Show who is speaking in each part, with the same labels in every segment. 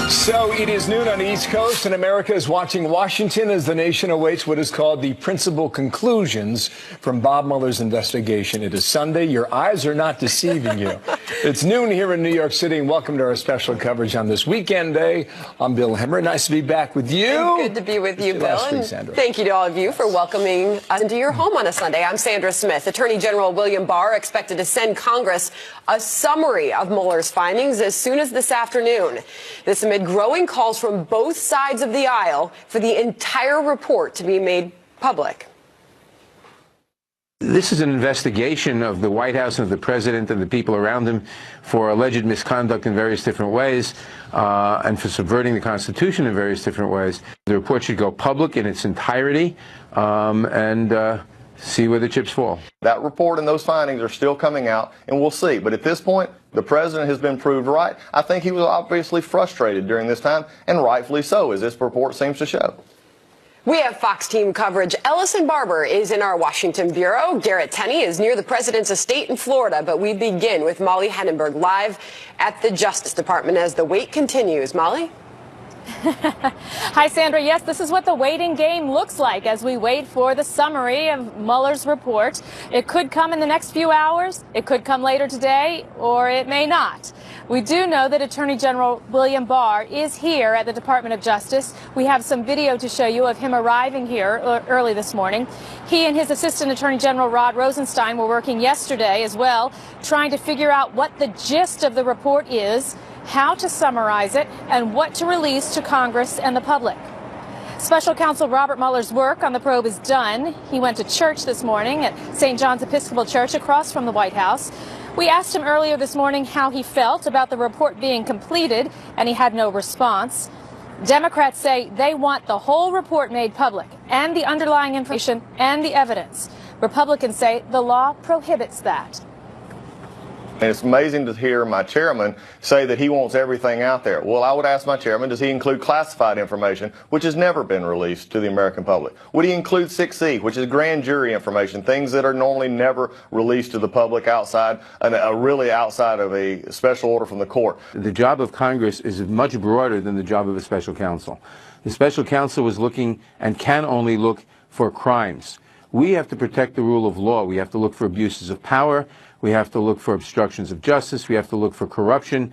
Speaker 1: So it is noon on the East Coast, and America is watching Washington as the nation awaits what is called the principal conclusions from Bob Mueller's investigation. It is Sunday. Your eyes are not deceiving you. It's noon here in New York City, and welcome to our special coverage on this weekend day. I'm Bill Hemmer. Nice to be back with you.
Speaker 2: Good to be with you, Bill.
Speaker 1: And
Speaker 2: thank you to all of you for welcoming us into your home on a Sunday. I'm Sandra Smith. Attorney General William Barr expected to send Congress a summary of Mueller's findings as soon as this afternoon. This amid growing calls from both sides of the aisle for the entire report to be made public.
Speaker 3: This is an investigation of the White House and of the president and the people around him for alleged misconduct in various different ways and for subverting the Constitution in various different ways. The report should go public in its entirety and see where the chips fall.
Speaker 4: That report and those findings are still coming out, and we'll see. But at this point, the president has been proved right. I think he was obviously frustrated during this time, and rightfully so, as this report seems to show.
Speaker 2: We have Fox team coverage. Ellison Barber is in our Washington bureau. Garrett Tenney is near the president's estate in Florida. But we begin with Molly Hennenberg live at the Justice Department as the wait continues. Molly?
Speaker 5: Hi, Sandra. Yes, this is what the waiting game looks like as we wait for the summary of Mueller's report. It could come in the next few hours. It could come later today, or it may not. We do know that Attorney General William Barr is here at the Department of Justice. We have some video to show you of him arriving here early this morning. He and his Assistant Attorney General Rod Rosenstein were working yesterday as well, trying to figure out what the gist of the report is, how to summarize it, and what to release to Congress and the public. Special Counsel Robert Mueller's work on the probe is done. He went to church this morning at St. John's Episcopal Church across from the White House. We asked him earlier this morning how he felt about the report being completed, and he had no response. Democrats say they want the whole report made public, and the underlying information and the evidence. Republicans say the law prohibits that.
Speaker 4: And it's amazing to hear my chairman say that he wants everything out there. Well, I would ask my chairman, does he include classified information, which has never been released to the American public? Would he include 6C, which is grand jury information, things that are normally never released to the public outside, really outside of a special order from the court?
Speaker 3: The job of Congress is much broader than the job of a special counsel. The special counsel was looking and can only look for crimes. We have to protect the rule of law. We have to look for abuses of power. We have to look for obstructions of justice. We have to look for corruption.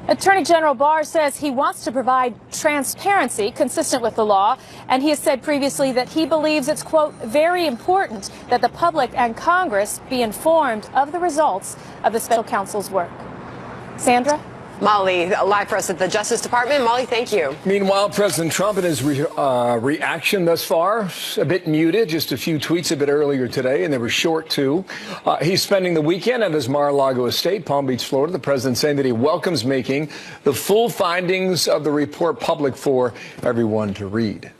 Speaker 5: Attorney General Barr says he wants to provide transparency consistent with the law, and he has said previously that he believes it's, quote, very important that the public and Congress be informed of the results of the special counsel's work. Sandra?
Speaker 2: Molly, live for us at the Justice Department. Molly, thank you.
Speaker 1: Meanwhile, President Trump and his reaction thus far, a bit muted, just a few tweets a bit earlier today, and they were short, too. He's spending the weekend at his Mar-a-Lago estate, Palm Beach, Florida. The president saying that he welcomes making the full findings of the report public for everyone to read.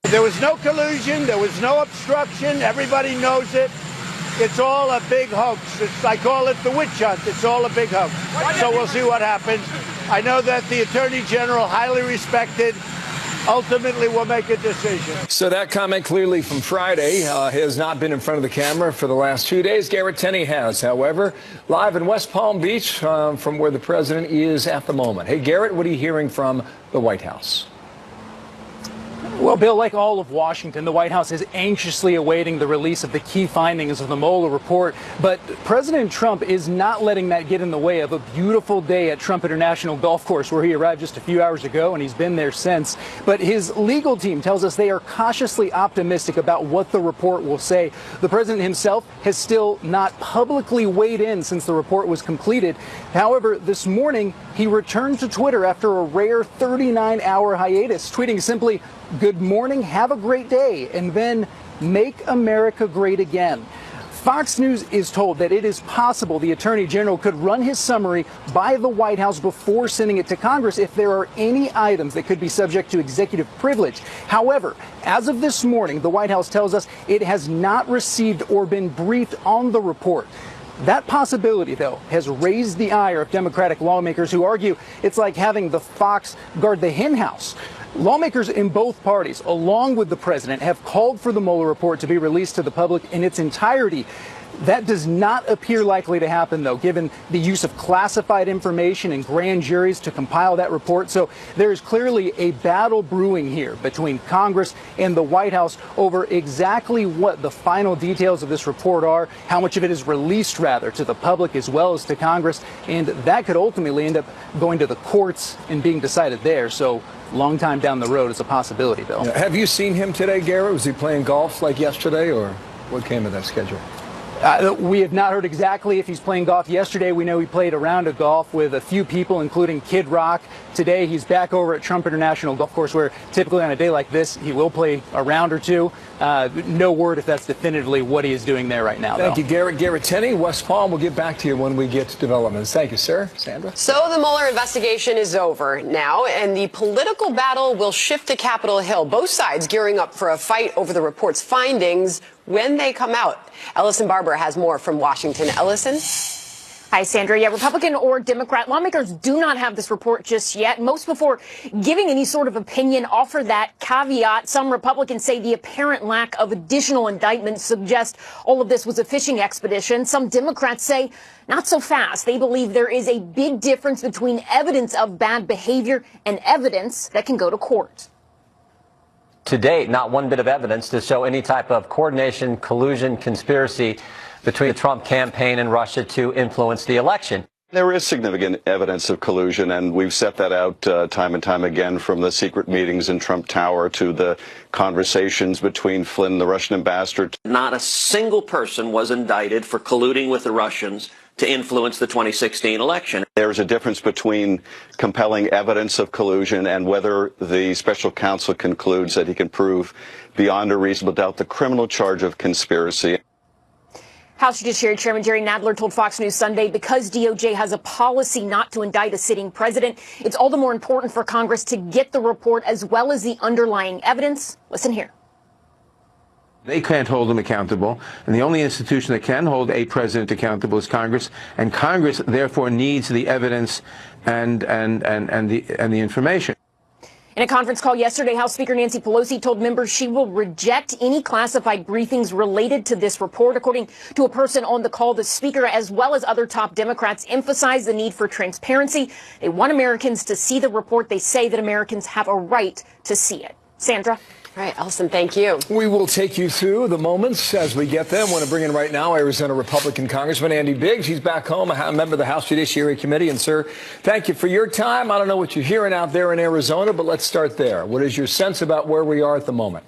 Speaker 6: There was no collusion. There was no obstruction. Everybody knows it. It's all a big hoax. I call it the witch hunt. It's all a big hoax. So we'll see what happens. I know that the Attorney General, highly respected, ultimately will make a decision.
Speaker 1: So that comment clearly from Friday has not been in front of the camera for the last 2 days. Garrett Tenney has, however, live in West Palm Beach from where the president is at the moment. Hey, Garrett, what are you hearing from the White House?
Speaker 7: Well, Bill, like all of Washington, the White House is anxiously awaiting the release of the key findings of the Mueller report. But President Trump is not letting that get in the way of a beautiful day at Trump International Golf Course, where he arrived just a few hours ago, and he's been there since. But his legal team tells us they are cautiously optimistic about what the report will say. The president himself has still not publicly weighed in since the report was completed. However, this morning, he returned to Twitter after a rare 39-hour hiatus, tweeting simply, "Good morning, have a great day," and then "Make America Great Again." Fox News is told that it is possible the Attorney General could run his summary by the White House before sending it to Congress if there are any items that could be subject to executive privilege. However, as of this morning, the White House tells us it has not received or been briefed on the report. That possibility, though, has raised the ire of Democratic lawmakers who argue it's like having the fox guard the hen house. Lawmakers in both parties, along with the president, have called for the Mueller report to be released to the public in its entirety. That does not appear likely to happen, though, given the use of classified information and grand juries to compile that report. So there is clearly a battle brewing here between Congress and the White House over exactly what the final details of this report are, how much of it is released, rather, to the public as well as to Congress. And that could ultimately end up going to the courts and being decided there. So long time down the road is a possibility, Bill.
Speaker 1: Have you seen him today, Garrett? Was he playing golf like yesterday, or what came of that schedule?
Speaker 7: We have not heard exactly if he's playing golf. Yesterday, we know he played a round of golf with a few people, including Kid Rock. Today, he's back over at Trump International Golf Course, where typically on a day like this, he will play a round or two. No word if that's definitively what he is doing there right now, though.
Speaker 1: Thank you, Garrett. Garrett Tenney, West Palm. We'll get back to you when we get to developments. Thank you, sir. Sandra?
Speaker 2: So the Mueller investigation is over now, and the political battle will shift to Capitol Hill. Both sides gearing up for a fight over the report's findings when they come out. Ellison Barber has more from Washington. Ellison?
Speaker 8: Hi, Sandra. Yeah, Republican or Democrat, lawmakers do not have this report just yet. Most, before giving any sort of opinion, offer that caveat. Some Republicans say the apparent lack of additional indictments suggest all of this was a fishing expedition. Some Democrats say not so fast. They believe there is a big difference between evidence of bad behavior and evidence that can go to court.
Speaker 9: To date, not one bit of evidence to show any type of coordination, collusion, conspiracy between the Trump campaign and Russia to influence the election.
Speaker 10: There is significant evidence of collusion, and we've set that out time and time again, from the secret meetings in Trump Tower to the conversations between Flynn, the Russian ambassador.
Speaker 11: Not a single person was indicted for colluding with the Russians to influence the 2016 election.
Speaker 10: There's a difference between compelling evidence of collusion and whether the special counsel concludes that he can prove beyond a reasonable doubt the criminal charge of conspiracy.
Speaker 8: House Judiciary Chairman Jerry Nadler told Fox News Sunday because DOJ has a policy not to indict a sitting president, it's all the more important for Congress to get the report as well as the underlying evidence. Listen here.
Speaker 3: They can't hold him accountable, and the only institution that can hold a president accountable is Congress, and Congress therefore needs the evidence and the information.
Speaker 8: In a conference call yesterday, House Speaker Nancy Pelosi told members she will reject any classified briefings related to this report. According to a person on the call, the speaker, as well as other top Democrats, emphasized the need for transparency. They want Americans to see the report. They say that Americans have a right to see it. Sandra?
Speaker 2: All right, Ellison, thank you.
Speaker 1: We will take you through the moments as we get them. I want to bring in right now Arizona Republican Congressman Andy Biggs. He's back home, a member of the House Judiciary Committee. And, sir, thank you for your time. I don't know what you're hearing out there in Arizona, but let's start there. What is your sense about where we are at the moment?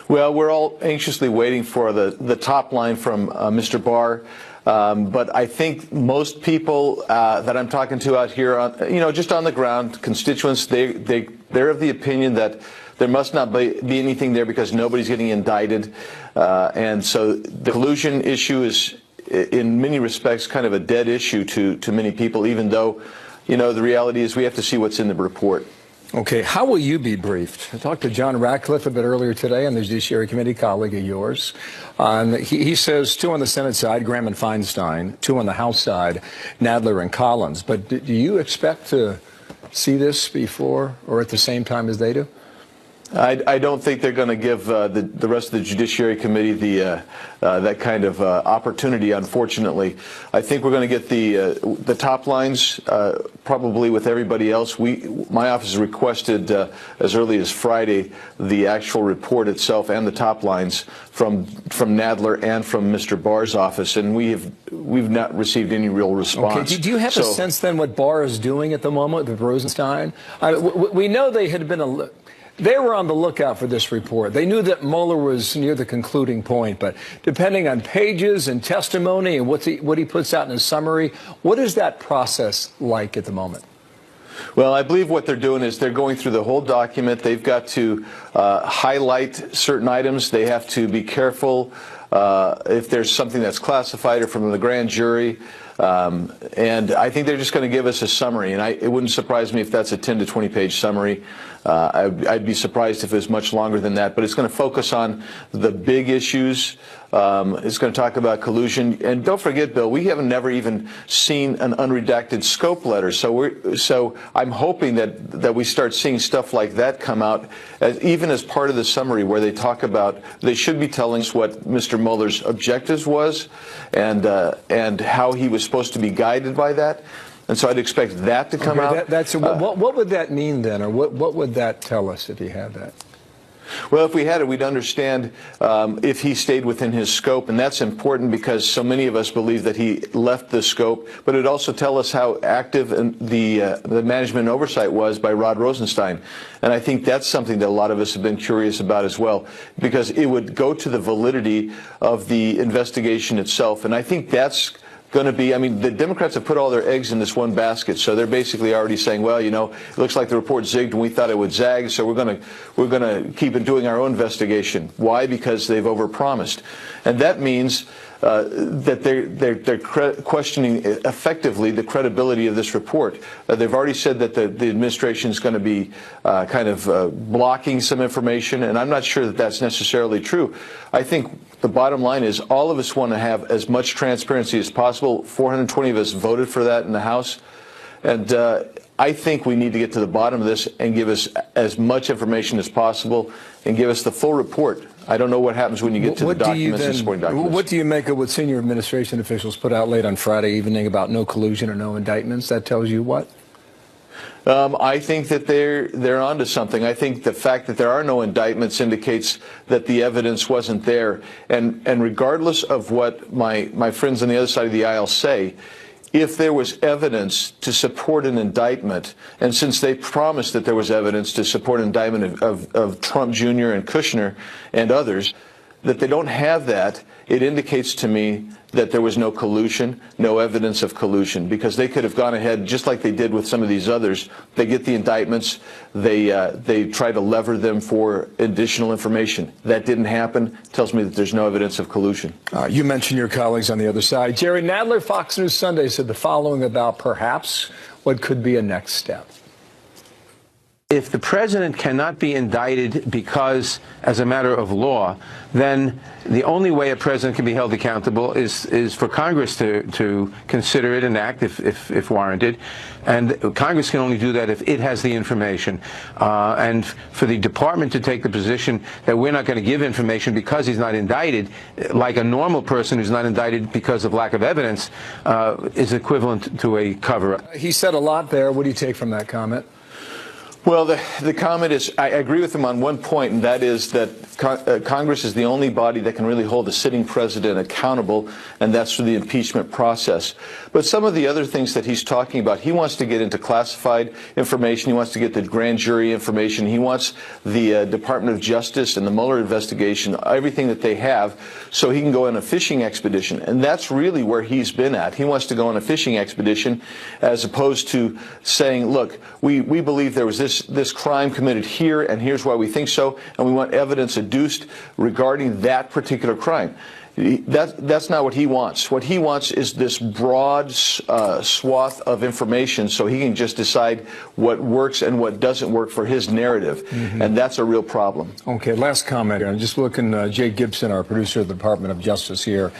Speaker 12: Well, we're all anxiously waiting for the top line from Mr. Barr. But I think most people that I'm talking to out here, just on the ground, constituents, they're of the opinion that there must not be anything there because nobody's getting indicted. And so the collusion issue is, in many respects, kind of a dead issue to many people, even though, the reality is we have to see what's in the report.
Speaker 1: Okay, how will you be briefed? I talked to John Ratcliffe a bit earlier today, on the Judiciary Committee, colleague of yours. He says 2 on the Senate side, Graham and Feinstein, 2 on the House side, Nadler and Collins. But do you expect to see this before or at the same time as they do?
Speaker 12: I don't think they're going to give the rest of the Judiciary Committee that kind of opportunity, unfortunately. I think we're going to get the top lines probably with everybody else. My office requested as early as Friday the actual report itself and the top lines from Nadler and from Mr. Barr's office, and we've not received any real response.
Speaker 1: Okay. Do you have a sense then what Barr is doing at the moment with Rosenstein? We know they had been They were on the lookout for this report. They knew that Mueller was near the concluding point, but depending on pages and testimony and what he puts out in his summary, what is that process like at the moment?
Speaker 12: Well, I believe what they're doing is they're going through the whole document. They've got to highlight certain items. They have to be careful if there's something that's classified or from the grand jury. And I think they're just going to give us a summary, and it wouldn't surprise me if that's a 10 to 20 page summary. I'd be surprised if it was much longer than that, but it's going to focus on the big issues. It's going to talk about collusion. And don't forget, Bill, we haven't never even seen an unredacted scope letter. So I'm hoping that we start seeing stuff like that come out, even as part of the summary where they talk about, they should be telling us what Mr. Mueller's objectives was and how he was supposed to be guided by that. And so I'd expect that to come out.
Speaker 1: What would that mean then, or what would that tell us if he had that?
Speaker 12: Well, if we had it, we'd understand if he stayed within his scope, and that's important because so many of us believe that he left the scope, but it'd also tell us how active the management oversight was by Rod Rosenstein. And I think that's something that a lot of us have been curious about as well, because it would go to the validity of the investigation itself. And I think that's going to be, I mean, the Democrats have put all their eggs in this one basket, so they're basically already saying, well, you know, it looks like the report zigged and we thought it would zag, so we're going to keep doing our own investigation. Why? Because they've overpromised, and that means that they're questioning effectively the credibility of this report. They've already said that the administration is going to be kind of blocking some information, and I'm not sure that that's necessarily true. I think the bottom line is all of us want to have as much transparency as possible. 420 of us voted for that in the House, and I think we need to get to the bottom of this and give us as much information as possible and give us the full report. I don't know what happens when you get to the documents and supporting documents.
Speaker 1: What do you make of what senior administration officials put out late on Friday evening about no collusion or no indictments? That tells you what?
Speaker 12: I think that they're onto something. I think the fact that there are no indictments indicates that the evidence wasn't there. And regardless of what my friends on the other side of the aisle say, if there was evidence to support an indictment, and since they promised that there was evidence to support an indictment of Trump Jr. and Kushner and others, that they don't have that, it indicates to me that there was no collusion, no evidence of collusion, because they could have gone ahead just like they did with some of these others. They get the indictments, they try to lever them for additional information. That didn't happen. Tells me that there's no evidence of collusion.
Speaker 1: You mentioned your colleagues on the other side. Jerry Nadler, Fox News Sunday, said the following about perhaps what could be a next step.
Speaker 3: If the president cannot be indicted because, as a matter of law, then the only way a president can be held accountable is for Congress to consider it and act if warranted. And Congress can only do that if it has the information. And for the department to take the position that we're not going to give information because he's not indicted, like a normal person who's not indicted because of lack of evidence, is equivalent to a cover-up.
Speaker 1: He said a lot there. What do you take from that comment?
Speaker 12: Well, the comment is, I agree with him on one point, and that is that Congress is the only body that can really hold a sitting president accountable, and that's through the impeachment process. But some of the other things that he's talking about, he wants to get into classified information, he wants to get the grand jury information, he wants the Department of Justice and the Mueller investigation, everything that they have, so he can go on a fishing expedition. And that's really where he's been at. He wants to go on a fishing expedition as opposed to saying, look, we believe there was this crime committed here, and here's why we think so, and we want evidence adduced regarding that particular crime. That's not what he wants. What he wants is this broad swath of information so he can just decide what works and what doesn't work for his narrative. And that's a real problem.
Speaker 1: Okay, last comment here. I'm just looking, Jake Gibson, our producer of the Department of Justice here,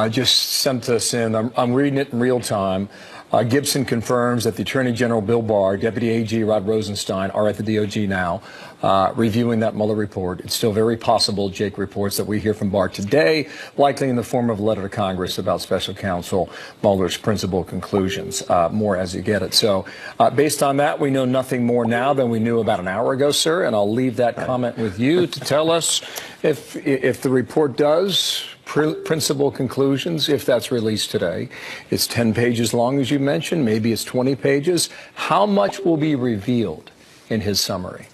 Speaker 1: just sent us in. I'm reading it in real time. Gibson confirms that the Attorney General Bill Barr, Deputy AG Rod Rosenstein are at the DOJ now reviewing that Mueller report. It's still very possible, Jake reports, that we hear from Barr today, likely in the form of a letter to Congress about Special Counsel Mueller's principal conclusions. More as you get it. So based on that, we know nothing more now than we knew about an hour ago, sir, and I'll leave that comment with you to tell us if the report does principal conclusions, if that's released today. It's 10 pages long, as you mentioned. Maybe it's 20 pages. How much will be revealed in his summary?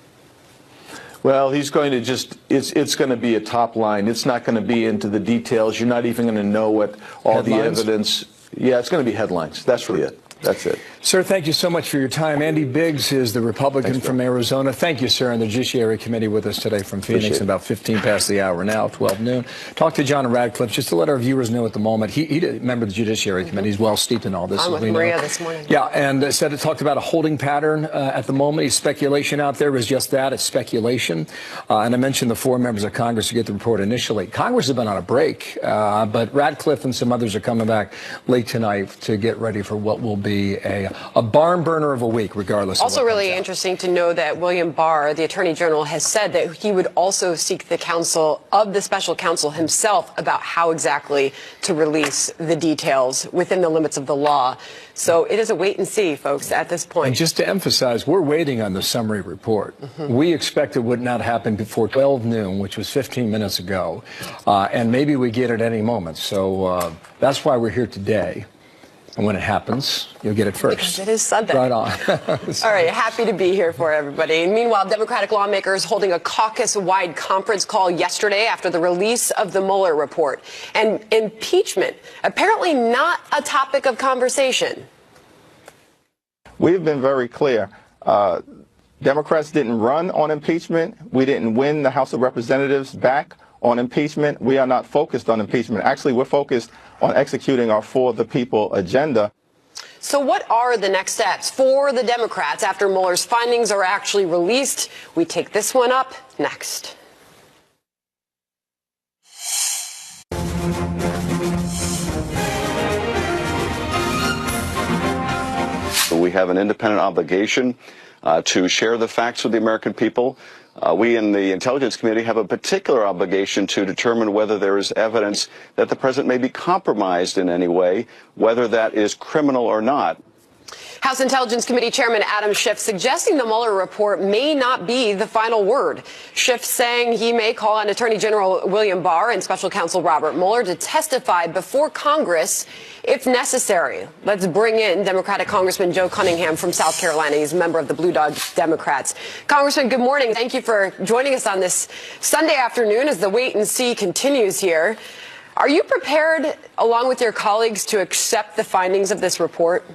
Speaker 12: Well, he's going to it's going to be a top line. It's not going to be into the details. You're not even going to know what all the evidence. Yeah, it's going to be headlines. That's really it. That's it.
Speaker 1: Sir, thank you so much for your time. Andy Biggs is the Republican from Arizona. Thank you, sir, on the Judiciary Committee with us today from Phoenix. About 15 past the hour now, 12 noon. Talk to John Radcliffe, just to let our viewers know at the moment. He's a member of the Judiciary Committee. He's well steeped in all this.
Speaker 2: I'm with Maria this morning.
Speaker 1: Yeah, and talked about a holding pattern at the moment. His speculation out there is just that. It's speculation. And I mentioned the 4 members of Congress who get the report initially. Congress has been on a break, but Radcliffe and some others are coming back late tonight to get ready for what will be a barn burner of a week, regardless.
Speaker 2: Also,
Speaker 1: of what
Speaker 2: really interesting to know that William Barr, the Attorney General, has said that he would also seek the counsel of the special counsel himself about how exactly to release the details within the limits of the law. So it is a wait and see, folks, at this point.
Speaker 1: And just to emphasize, we're waiting on the summary report. We expect it would not happen before 12 noon, which was 15 minutes ago, and maybe we get it any moment. So that's why we're here today. And when it happens, you'll get it first.
Speaker 2: Because it is Sunday.
Speaker 1: Right on.
Speaker 2: All right, happy to be here for everybody. Meanwhile, Democratic lawmakers holding a caucus-wide conference call yesterday after the release of the Mueller report. And impeachment, apparently not a topic of conversation.
Speaker 13: We've been very clear. Democrats didn't run on impeachment. We didn't win the House of Representatives back on impeachment. We are not focused on impeachment. Actually, we're focused on executing our For the People agenda.
Speaker 2: So what are the next steps for the Democrats after Mueller's findings are actually released? We take this one up next.
Speaker 10: We have an independent obligation to share the facts with the American people. We in the Intelligence Committee have a particular obligation to determine whether there is evidence that the president may be compromised in any way, whether that is criminal or not.
Speaker 2: House Intelligence Committee Chairman Adam Schiff suggesting the Mueller report may not be the final word. Schiff saying he may call on Attorney General William Barr and Special Counsel Robert Mueller to testify before Congress if necessary. Let's bring in Democratic Congressman Joe Cunningham from South Carolina. He's a member of the Blue Dog Democrats. Congressman, good morning. Thank you for joining us on this Sunday afternoon as the wait and see continues here. Are you prepared, along with your colleagues, to accept the findings of this report?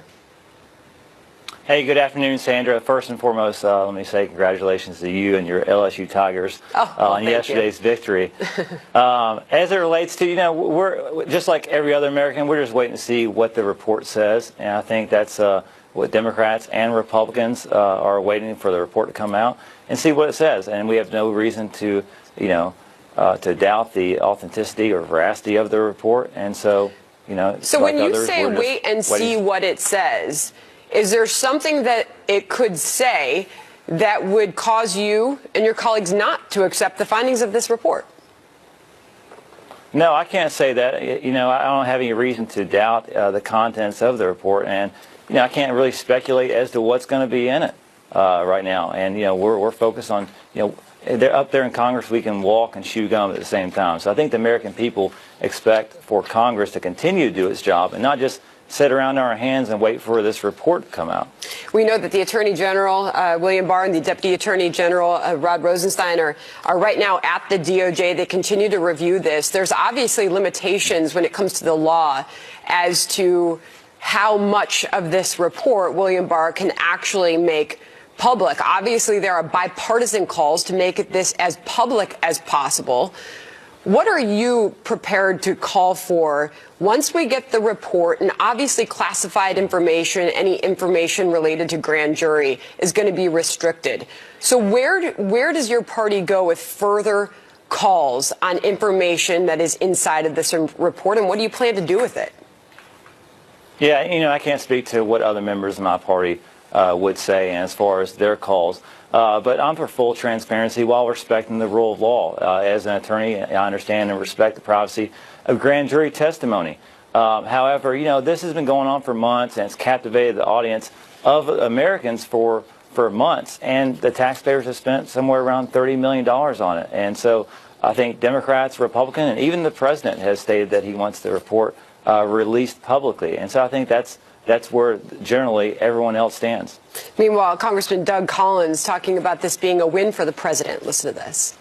Speaker 14: Hey, good afternoon, Sandra. First and foremost, let me say congratulations to you and your LSU Tigers on yesterday's victory. As it relates to, we're just like every other American, we're just waiting to see what the report says. And I think that's what Democrats and Republicans are waiting for the report to come out and see what it says. And we have no reason to, to doubt the authenticity or veracity of the report. And so,
Speaker 2: So
Speaker 14: like
Speaker 2: when you
Speaker 14: others,
Speaker 2: say
Speaker 14: we're just
Speaker 2: wait and see
Speaker 14: waiting.
Speaker 2: what it says, is there something that it could say that would cause you and your colleagues not to accept the findings of this report?
Speaker 14: No, I can't say that. I don't have any reason to doubt the contents of the report, and I can't really speculate as to what's going to be in it right now. And we're focused on they're up there in Congress. We can walk and chew gum at the same time. So I think the American people expect for Congress to continue to do its job and not just sit around our hands and wait for this report to come out.
Speaker 2: We know that the Attorney General, William Barr, and the Deputy Attorney General, Rod Rosenstein, are right now at the DOJ. They continue to review this. There's obviously limitations when it comes to the law as to how much of this report William Barr can actually make public. Obviously, there are bipartisan calls to make this as public as possible. What are you prepared to call for once we get the report? And obviously classified information, any information related to grand jury, is going to be restricted. So where does your party go with further calls on information that is inside of this report, and what do you plan to do with it?
Speaker 14: Yeah, I can't speak to what other members of my party would say as far as their calls. But I'm for full transparency while respecting the rule of law. As an attorney, I understand and respect the privacy of grand jury testimony. However, this has been going on for months, and it's captivated the audience of Americans for months. And the taxpayers have spent somewhere around $30 million on it. And so I think Democrats, Republicans, and even the president has stated that he wants the report released publicly. And so I think that's where generally everyone else stands.
Speaker 2: Meanwhile, Congressman Doug Collins talking about this being a win for the president. Listen to this.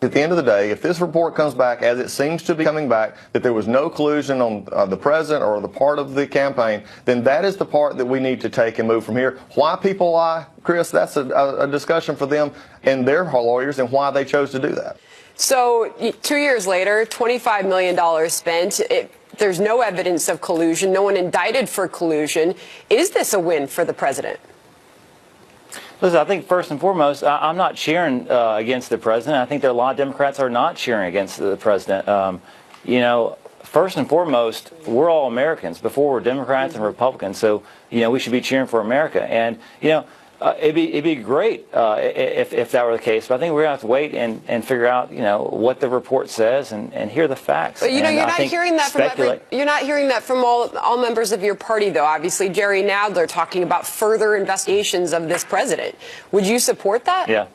Speaker 4: At the end of the day, if this report comes back, as it seems to be coming back, that there was no collusion on the president or the part of the campaign, then that is the part that we need to take and move from here. Why people lie, Chris, that's a discussion for them and their lawyers and why they chose to do that.
Speaker 2: So 2 years later, $25 million spent. There's no evidence of collusion, no one indicted for collusion. Is this a win for the president?
Speaker 14: Listen, I think first and foremost, I'm not cheering against the president. I think there are a lot of Democrats are not cheering against the president. You know, first and foremost, we're all Americans before we're Democrats and Republicans. So, you know, we should be cheering for America. And, you know, it'd be great if that were the case. But I think we're going to have to wait and figure out, you know, what the report says and hear the facts.
Speaker 2: But, you know, you're not hearing that from all members of your party, though. Obviously, Jerry Nadler talking about further investigations of this president. Would you support that?
Speaker 14: Yeah.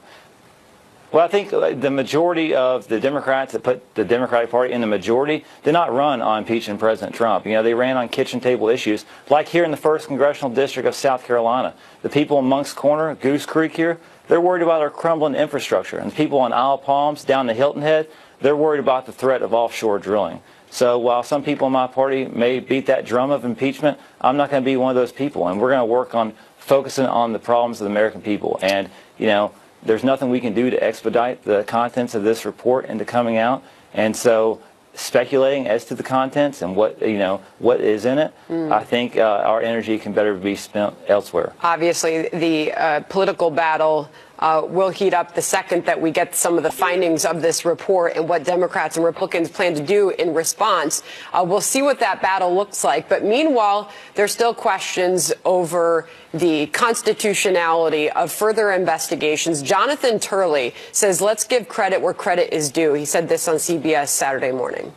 Speaker 14: Well, I think the majority of the Democrats that put the Democratic Party in the majority did not run on impeaching President Trump. You know, they ran on kitchen table issues, like here in the 1st Congressional District of South Carolina. The people in Monk's Corner, Goose Creek here, they're worried about our crumbling infrastructure. And the people on Isle Palms down to Hilton Head, they're worried about the threat of offshore drilling. So while some people in my party may beat that drum of impeachment, I'm not going to be one of those people. And we're going to work on focusing on the problems of the American people. And, you know, there's nothing we can do to expedite the contents of this report into coming out. And so speculating as to the contents and what is in it, I think our energy can better be spent elsewhere.
Speaker 2: Obviously, the political battle will heat up the second that we get some of the findings of this report and what Democrats and Republicans plan to do in response. We'll see what that battle looks like. But meanwhile, there's still questions over the constitutionality of further investigations. Jonathan Turley says, let's give credit where credit is due. He said this on CBS Saturday morning.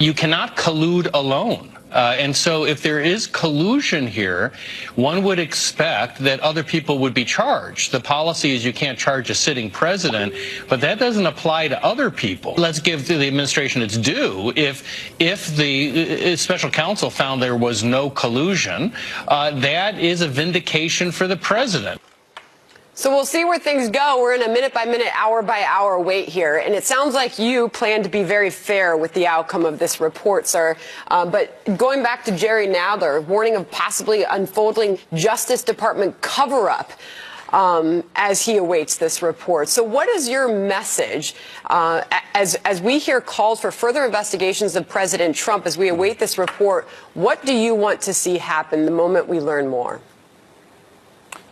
Speaker 15: You cannot collude alone. And so if there is collusion here, one would expect that other people would be charged. The policy is you can't charge a sitting president, but that doesn't apply to other people. Let's give the administration its due. If the special counsel found there was no collusion, that is a vindication for the president.
Speaker 2: So we'll see where things go. We're in a minute-by-minute, hour-by-hour wait here. And it sounds like you plan to be very fair with the outcome of this report, sir. But going back to Jerry Nadler, warning of possibly unfolding Justice Department cover-up as he awaits this report. So what is your message as we hear calls for further investigations of President Trump as we await this report? What do you want to see happen the moment we learn more?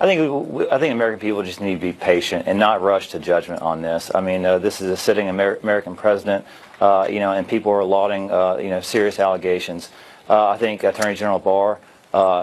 Speaker 14: I think American people just need to be patient and not rush to judgment on this. I mean, this is a sitting American president, you know, and people are lauding, you know, serious allegations. I think Attorney General Barr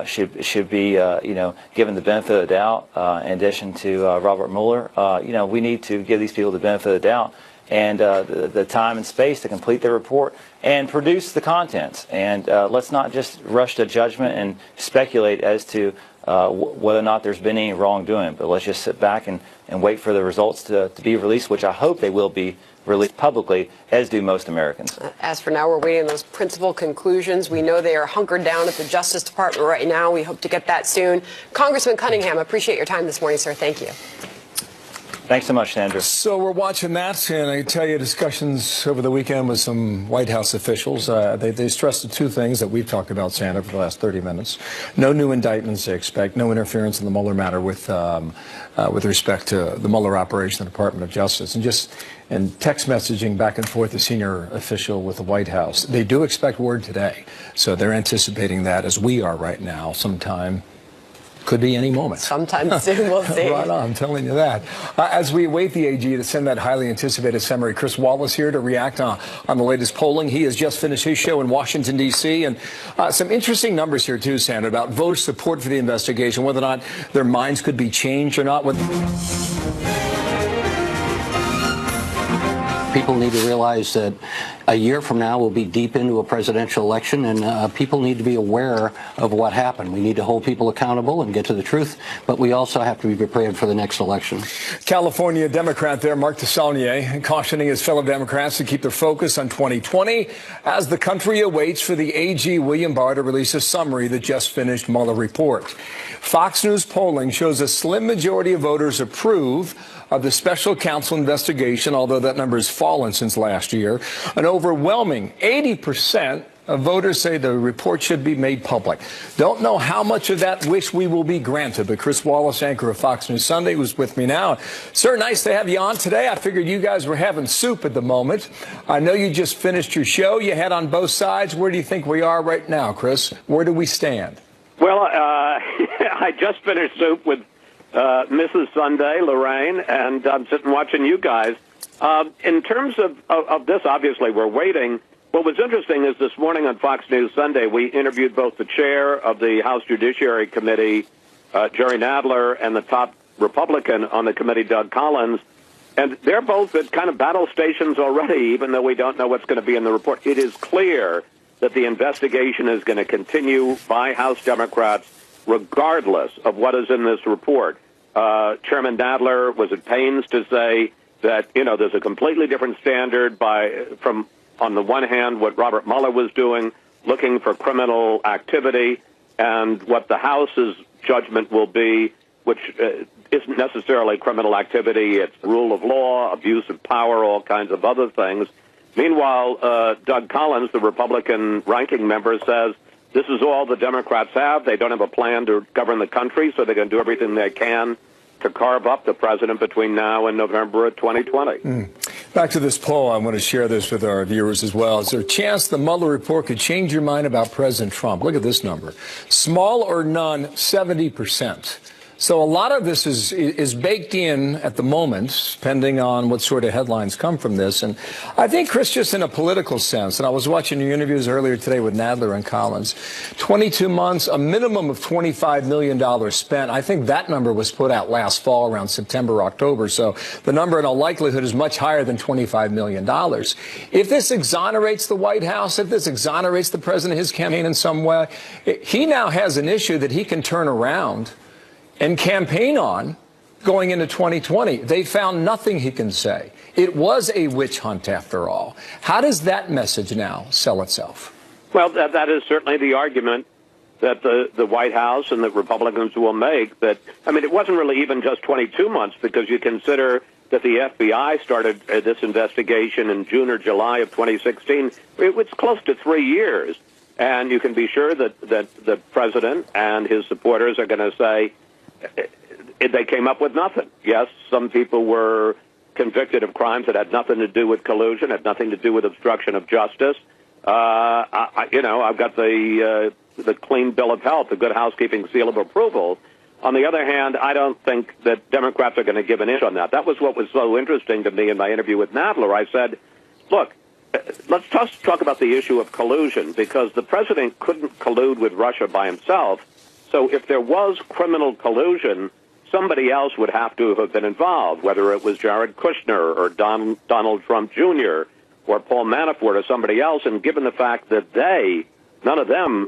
Speaker 14: should be, you know, given the benefit of the doubt. In addition to Robert Mueller, you know, we need to give these people the benefit of the doubt and the time and space to complete their report and produce the contents. And let's not just rush to judgment and speculate as to whether or not there's been any wrongdoing, but let's just sit back and wait for the results to be released, which I hope they will be released publicly, as do most Americans.
Speaker 2: As for now, we're waiting on those principal conclusions. We know they are hunkered down at the Justice Department right now. We hope to get that soon. Congressman Cunningham, I appreciate your time this morning, sir. Thank you.
Speaker 14: Thanks so much, Sandra.
Speaker 1: So we're watching that, and I tell you, discussions over the weekend with some White House officials. They stressed the two things that we've talked about, Sandra, for the last 30 minutes. No new indictments they expect, no interference in the Mueller matter with respect to the Mueller operation in the Department of Justice, and text messaging back and forth, the senior official with the White House. They do expect word today, so they're anticipating that, as we are right now, sometime. Could be any moment.
Speaker 2: Sometime soon, we'll see.
Speaker 1: Right on, I'm telling you that. As we await the AG to send that highly anticipated summary, Chris Wallace here to react on the latest polling. He has just finished his show in Washington, D.C. And some interesting numbers here, too, Sandra, about voter support for the investigation, whether or not their minds could be changed or not.
Speaker 16: People need to realize that a year from now we'll be deep into a presidential election, and people need to be aware of what happened. We need to hold people accountable and get to the truth, but we also have to be prepared for the next election.
Speaker 1: California Democrat there, Mark Desaulniers, cautioning his fellow Democrats to keep their focus on 2020 as the country awaits for the AG William Barr to release a summary of the just finished Mueller report. Fox News polling shows a slim majority of voters approve of the special counsel investigation, although that number has fallen since last year. An overwhelming 80% of voters say the report should be made public. Don't know how much of that wish we will be granted, but Chris Wallace, anchor of Fox News Sunday, was with me now. Sir, nice to have you on today. I figured you guys were having soup at the moment. I know you just finished your show. You had on both sides. Where do you think we are right now, Chris? Where do we stand?
Speaker 17: Well, I just finished soup with Mrs. Sunday, Lorraine, and I'm sitting watching you guys. In terms of this, obviously, we're waiting. What was interesting is this morning on Fox News Sunday, we interviewed both the chair of the House Judiciary Committee, Jerry Nadler, and the top Republican on the committee, Doug Collins, and they're both at kind of battle stations already, even though we don't know what's going to be in the report. It is clear that the investigation is going to continue by House Democrats regardless of what is in this report. Chairman Nadler was at pains to say that, there's a completely different standard from on the one hand, what Robert Mueller was doing, looking for criminal activity, and what the House's judgment will be, which isn't necessarily criminal activity. It's rule of law, abuse of power, all kinds of other things. Meanwhile, Doug Collins, the Republican ranking member, says this is all the Democrats have. They don't have a plan to govern the country, so they're going to do everything they can to carve up the president between now and November of 2020.
Speaker 1: Back to this poll, I want to share this with our viewers as well. Is there a chance the Mueller report could change your mind about President Trump? Look at this number. Small or none, 70%. So a lot of this is baked in at the moment, depending on what sort of headlines come from this. And I think, Chris, just in a political sense, and I was watching your interviews earlier today with Nadler and Collins, 22 months, a minimum of $25 million spent. I think that number was put out last fall around September, October. So the number in all likelihood is much higher than $25 million. If this exonerates the White House, if this exonerates the president, his campaign in some way, he now has an issue that he can turn around and campaign on going into 2020. They found nothing he can say. It was a witch hunt after all. How does that message now sell itself?
Speaker 17: Well, that is certainly the argument that the White House and the Republicans will make. That, I mean, it wasn't really even just 22 months, because you consider that the FBI started this investigation in June or July of 2016. It was close to 3 years. And you can be sure that the president and his supporters are going to say, they came up with nothing. Yes, some people were convicted of crimes that had nothing to do with collusion, had nothing to do with obstruction of justice. I've got the clean bill of health, the good housekeeping seal of approval. On the other hand, I don't think that Democrats are going to give an inch on that. That was what was so interesting to me in my interview with Nadler. I said, look, let's just talk about the issue of collusion, because the president couldn't collude with Russia by himself. So if there was criminal collusion, somebody else would have to have been involved, whether it was Jared Kushner or Donald Trump Jr. or Paul Manafort or somebody else. And given the fact that none of them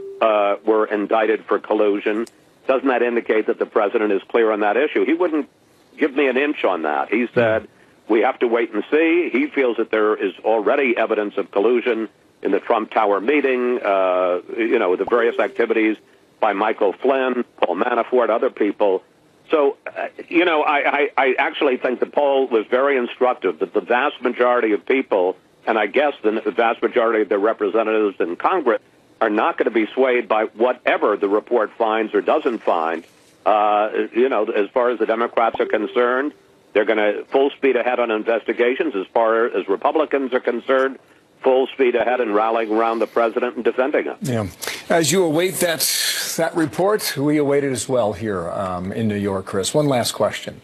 Speaker 17: were indicted for collusion, doesn't that indicate that the president is clear on that issue? He wouldn't give me an inch on that. He said, we have to wait and see. He feels that there is already evidence of collusion in the Trump Tower meeting, the various activities by Michael Flynn, Paul Manafort, other people. So, I actually think the poll was very instructive, that the vast majority of people, and I guess the vast majority of the representatives in Congress, are not going to be swayed by whatever the report finds or doesn't find. As far as the Democrats are concerned, they're going to full speed ahead on investigations. As far as Republicans are concerned, full speed ahead and rallying around the president and defending him.
Speaker 1: Yeah. As you await that report, we await it as well here in New York, Chris. One last question.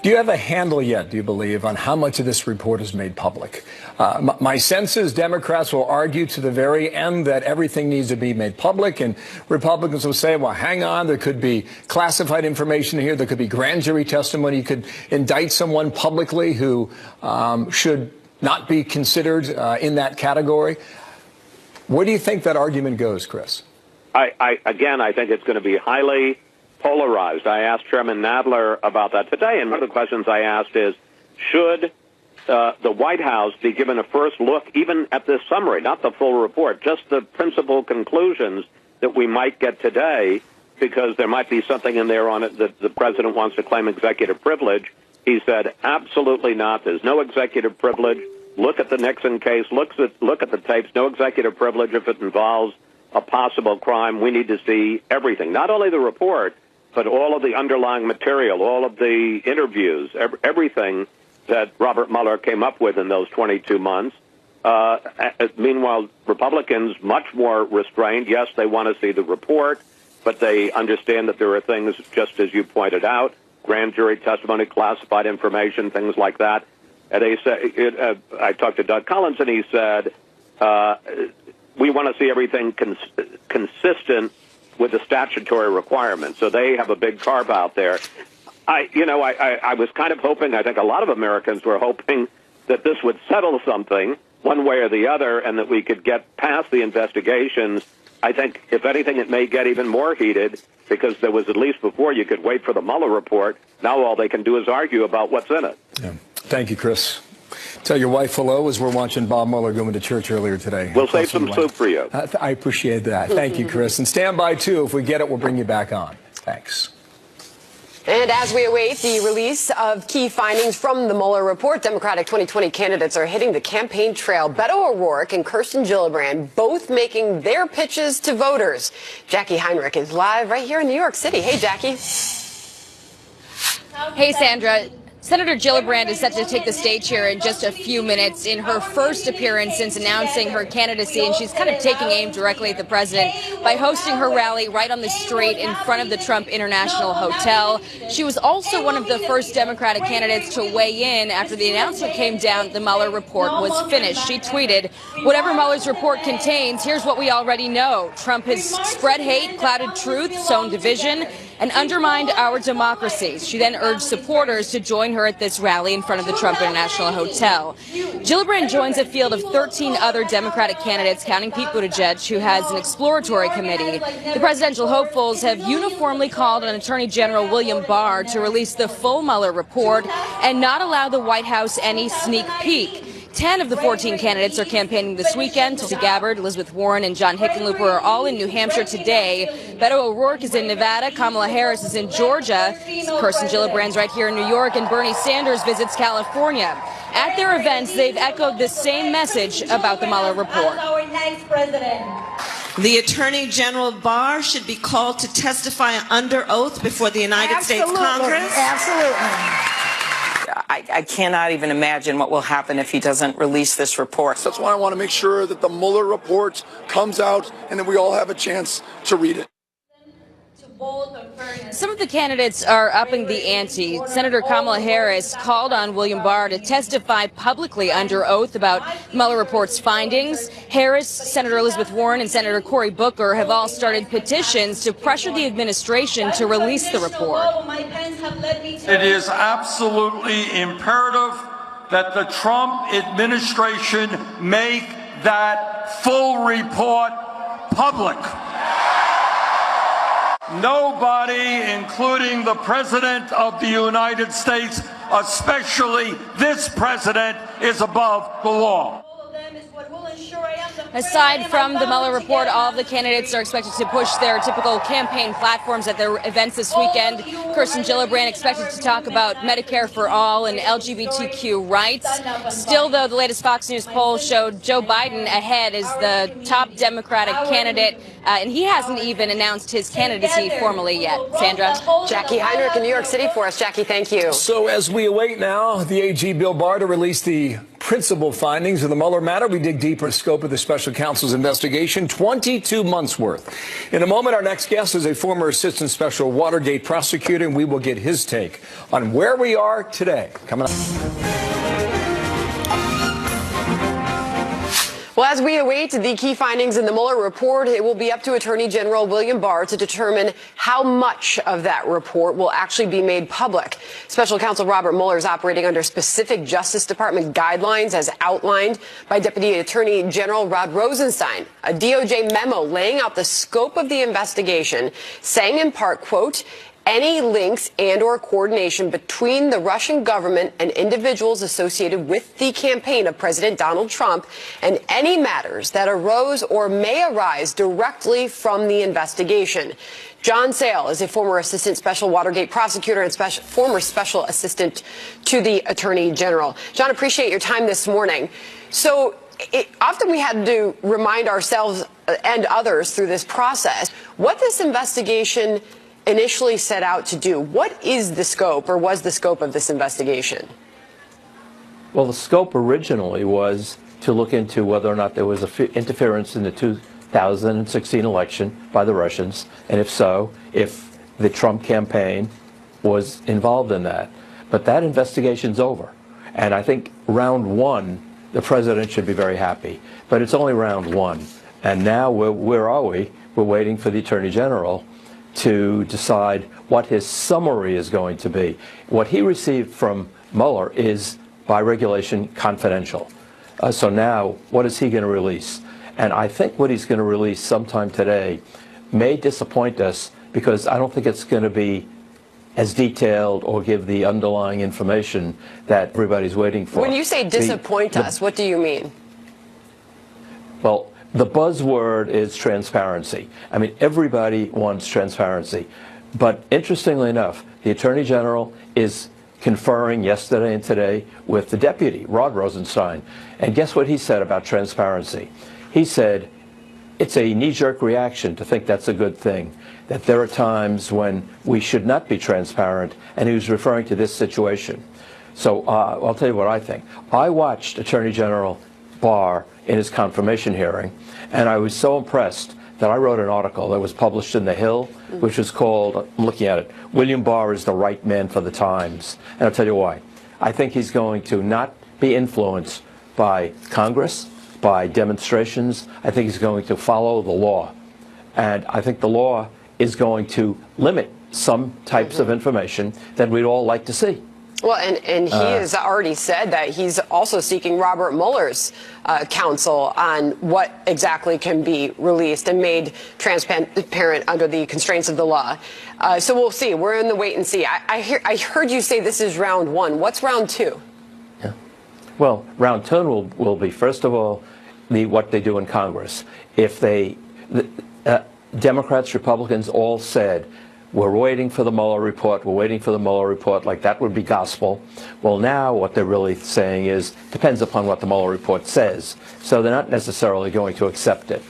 Speaker 1: Do you have a handle yet, do you believe, on how much of this report is made public? My sense is Democrats will argue to the very end that everything needs to be made public, and Republicans will say, well, hang on, there could be classified information here, there could be grand jury testimony, you could indict someone publicly who should not be considered in that category. Where do you think that argument goes, Chris?
Speaker 17: I think it's going to be highly polarized. I asked Chairman Nadler about that today, and one of the questions I asked is, should the White House be given a first look even at this summary, not the full report, just the principal conclusions that we might get today, because there might be something in there on it that the president wants to claim executive privilege. He said, absolutely not. There's no executive privilege. Look at the Nixon case. Look at the tapes. No executive privilege if it involves a possible crime. We need to see everything, not only the report, but all of the underlying material, all of the interviews, everything that Robert Mueller came up with in those 22 months. Meanwhile, Republicans, much more restrained. Yes, they want to see the report, but they understand that there are things, just as you pointed out, grand jury testimony, classified information, things like that. And they say, I talked to Doug Collins, and he said, we want to see everything consistent with the statutory requirements. So they have a big carve out there. I was kind of hoping, I think a lot of Americans were hoping that this would settle something one way or the other and that we could get past the investigations. I think, if anything, it may get even more heated because there was, at least before, you could wait for the Mueller report. Now all they can do is argue about what's in it.
Speaker 1: Yeah. Thank you, Chris. Tell your wife hello as we're watching Bob Mueller going to church earlier today.
Speaker 17: We'll save some soup for you.
Speaker 1: I appreciate that. Thank you, Chris. And stand by, too. If we get it, we'll bring you back on. Thanks.
Speaker 2: And as we await the release of key findings from the Mueller report, Democratic 2020 candidates are hitting the campaign trail. Beto O'Rourke and Kirsten Gillibrand both making their pitches to voters. Jackie Heinrich is live right here in New York City. Hey, Jackie.
Speaker 18: Hey, Sandra. Senator Gillibrand is set to take the stage here in just a few minutes in her first appearance since announcing her candidacy, and she's kind of taking aim directly at the president by hosting her rally right on the street in front of the Trump International Hotel. She was also one of the first Democratic candidates to weigh in after the announcement came down the Mueller report was finished. She tweeted, "Whatever Mueller's report contains, here's what we already know. Trump has spread hate, clouded truth, sown division, and undermined our democracies." She then urged supporters to join her at this rally in front of the Trump International Hotel. Gillibrand joins a field of 13 other Democratic candidates, counting Pete Buttigieg, who has an exploratory committee. The presidential hopefuls have uniformly called on Attorney General William Barr to release the full Mueller report and not allow the White House any sneak peek. 10 of the 14 candidates are campaigning this weekend. Tulsi Gabbard, Elizabeth Warren, and John Hickenlooper are all in New Hampshire today. Beto O'Rourke is in Nevada. Kamala Harris is in Georgia. Kirsten Gillibrand's right here in New York, and Bernie Sanders visits California. At their events, they've echoed the same message about the Mueller report.
Speaker 19: The Attorney General Barr should be called to testify under oath before the United States Congress.
Speaker 20: Absolutely. I cannot even imagine what will happen if he doesn't release this report.
Speaker 21: That's why I want to make sure that the Mueller report comes out and that we all have a chance to read it.
Speaker 18: Some of the candidates are upping the ante. Senator Kamala Harris called on William Barr to testify publicly under oath about Mueller report's findings. Harris, Senator Elizabeth Warren, and Senator Cory Booker have all started petitions to pressure the administration to release the report.
Speaker 22: It is absolutely imperative that the Trump administration make that full report public. Nobody, including the President of the United States, especially this president, is above the law.
Speaker 18: Aside from the Mueller report, all of the candidates are expected to push their typical campaign platforms at their events this weekend. Kirsten Gillibrand expected to talk about Medicare for all and LGBTQ rights. Still, though, the latest Fox News poll showed Joe Biden ahead as the top Democratic candidate, and he hasn't even announced his candidacy formally yet. Sandra?
Speaker 2: Jackie Heinrich in New York City for us. Jackie, thank you.
Speaker 1: So as we await now the AG Bill Barr to release the principal findings of the Mueller matter, we dig deeper into the scope of the special counsel's investigation, 22 months worth. In a moment, our next guest is a former assistant special Watergate prosecutor, and we will get his take on where we are today. Coming up.
Speaker 2: Well, as we await the key findings in the Mueller report, it will be up to Attorney General William Barr to determine how much of that report will actually be made public. Special Counsel Robert Mueller is operating under specific Justice Department guidelines as outlined by Deputy Attorney General Rod Rosenstein. A DOJ memo laying out the scope of the investigation, saying in part, quote, any links and or coordination between the Russian government and individuals associated with the campaign of President Donald Trump and any matters that arose or may arise directly from the investigation. John Sale is a former assistant special Watergate prosecutor and former special assistant to the Attorney General. John, appreciate your time this morning. So often we had to remind ourselves and others through this process what this investigation initially set out to do. What is the scope, or was the scope of this investigation?
Speaker 5: Well, the scope originally was to look into whether or not there was interference in the 2016 election by the Russians, and if so, if the Trump campaign was involved in that. But that investigation's over. And I think round one, the president should be very happy. But it's only round one. And now, where are we? We're waiting for the Attorney General to decide what his summary is going to be. What he received from Mueller is, by regulation, confidential. So now, what is he going to release? And I think what he's going to release sometime today may disappoint us, because I don't think it's going to be as detailed or give the underlying information that everybody's waiting for.
Speaker 2: When you say disappoint us, what do you mean?
Speaker 5: Well, the buzzword is transparency. I mean, everybody wants transparency. But interestingly enough, the Attorney General is conferring yesterday and today with the deputy, Rod Rosenstein. And guess what he said about transparency? He said it's a knee-jerk reaction to think that's a good thing, that there are times when we should not be transparent, and he was referring to this situation. So I'll tell you what I think. I watched Attorney General Barr in his confirmation hearing, and I was so impressed that I wrote an article that was published in The Hill, which was called, I'm looking at it, William Barr is the right man for the times. And I'll tell you why. I think he's going to not be influenced by Congress, by demonstrations. I think he's going to follow the law. And I think the law is going to limit some types of information that we'd all like to see.
Speaker 2: Well, and he has already said that he's also seeking Robert Mueller's counsel on what exactly can be released and made transparent under the constraints of the law. So we'll see. We're in the wait and see. I heard you say this is round one. What's round two?
Speaker 5: Yeah. Well, round two will be, first of all, what they do in Congress. If Democrats, Republicans all said, we're waiting for the Mueller report, we're waiting for the Mueller report, like that would be gospel. Well, now what they're really saying is, depends upon what the Mueller report says. So they're not necessarily going to accept it.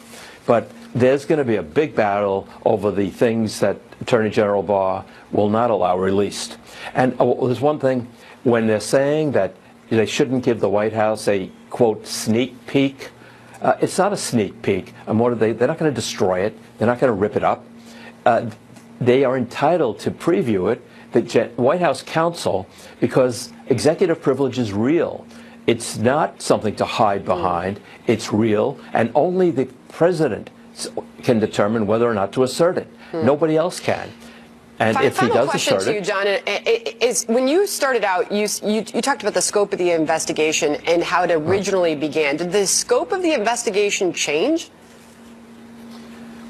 Speaker 5: But there's going to be a big battle over the things that Attorney General Barr will not allow released. And there's one thing, when they're saying that they shouldn't give the White House a, quote, sneak peek, it's not a sneak peek. And what are they? They're not going to destroy it. They're not going to rip it up. They are entitled to preview it, the White House counsel, because executive privilege is real. It's not something to hide behind. It's real, and only the president can determine whether or not to assert it. Nobody else can. And if he does assert
Speaker 2: to you, John, is when you started out, you talked about the scope of the investigation and how it originally began. Did the scope of the investigation change?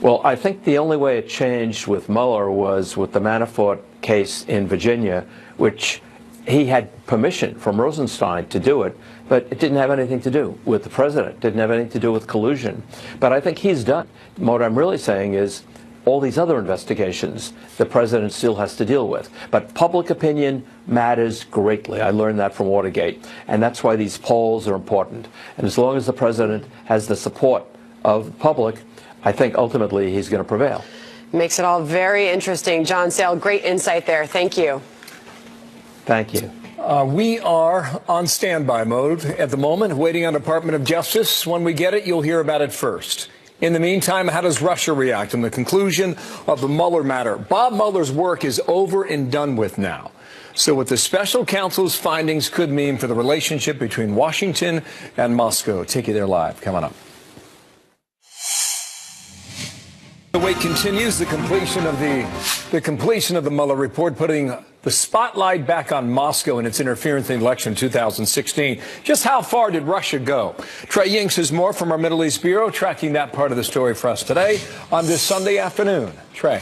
Speaker 5: Well, I think the only way it changed with Mueller was with the Manafort case in Virginia, which he had permission from Rosenstein to do it, but it didn't have anything to do with the president. It didn't have anything to do with collusion. But I think he's done. What I'm really saying is all these other investigations the president still has to deal with. But public opinion matters greatly. I learned that from Watergate. And that's why these polls are important. And as long as the president has the support of the public, I think ultimately he's going to prevail.
Speaker 2: Makes it all very interesting. John Sale, great insight there. Thank you.
Speaker 5: Thank you.
Speaker 1: We are on standby mode at the moment, waiting on Department of Justice. When we get it, you'll hear about it first. In the meantime, how does Russia react in the conclusion of the Mueller matter? Bob Mueller's work is over and done with now. So what the special counsel's findings could mean for the relationship between Washington and Moscow. Take you there live. Come on up. The wait continues. The completion of the Mueller report, putting the spotlight back on Moscow and its interference in the election in 2016. Just how far did Russia go? Trey Yingst has more from our Middle East Bureau, tracking that part of the story for us today on this Sunday afternoon. Trey.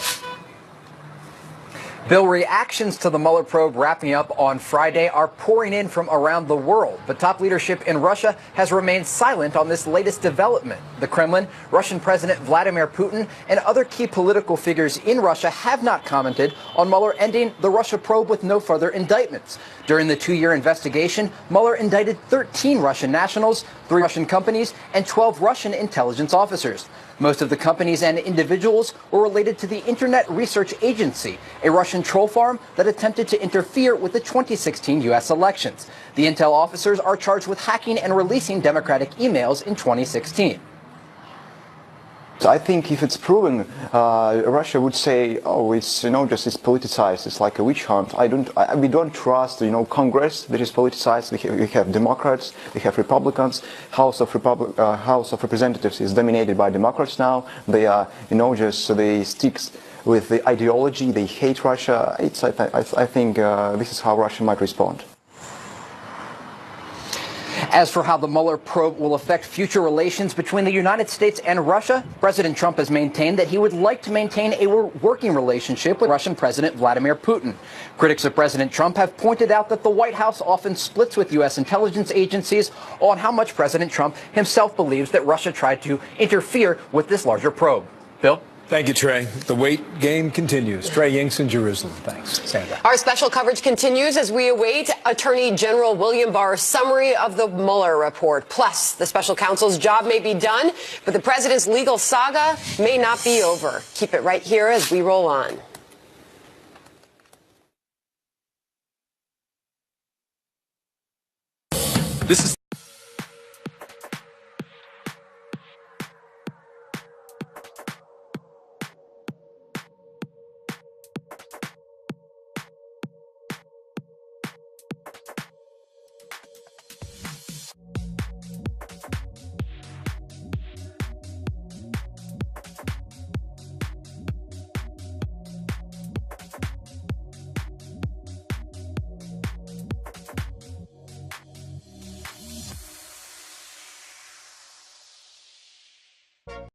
Speaker 6: Bill, reactions to the Mueller probe wrapping up on Friday are pouring in from around the world, but top leadership in Russia has remained silent on this latest development. The Kremlin, Russian President Vladimir Putin, and other key political figures in Russia have not commented on Mueller ending the Russia probe with no further indictments. During the 2-year investigation, Mueller indicted 13 Russian nationals, 3 Russian companies, and 12 Russian intelligence officers. Most of the companies and individuals were related to the Internet Research Agency, a Russian troll farm that attempted to interfere with the 2016 U.S. elections. The intel officers are charged with hacking and releasing Democratic emails in 2016.
Speaker 7: So I think if it's proven, Russia would say, "Oh, it's it's politicized. It's like a witch hunt." We don't trust Congress that is politicized. We have Democrats, we have Republicans. House of Representatives is dominated by Democrats now. They are they stick with the ideology. They hate Russia. I think this is how Russia might respond.
Speaker 6: As for how the Mueller probe will affect future relations between the United States and Russia, President Trump has maintained that he would like to maintain a working relationship with Russian President Vladimir Putin. Critics of President Trump have pointed out that the White House often splits with U.S. intelligence agencies on how much President Trump himself believes that Russia tried to interfere with this larger probe. Bill?
Speaker 1: Thank you, Trey. The wait game continues. Trey Yingst in Jerusalem. Thanks, Sandra.
Speaker 2: Our special coverage continues as we await Attorney General William Barr's summary of the Mueller report. Plus, the special counsel's job may be done, but the president's legal saga may not be over. Keep it right here as we roll on.
Speaker 23: This is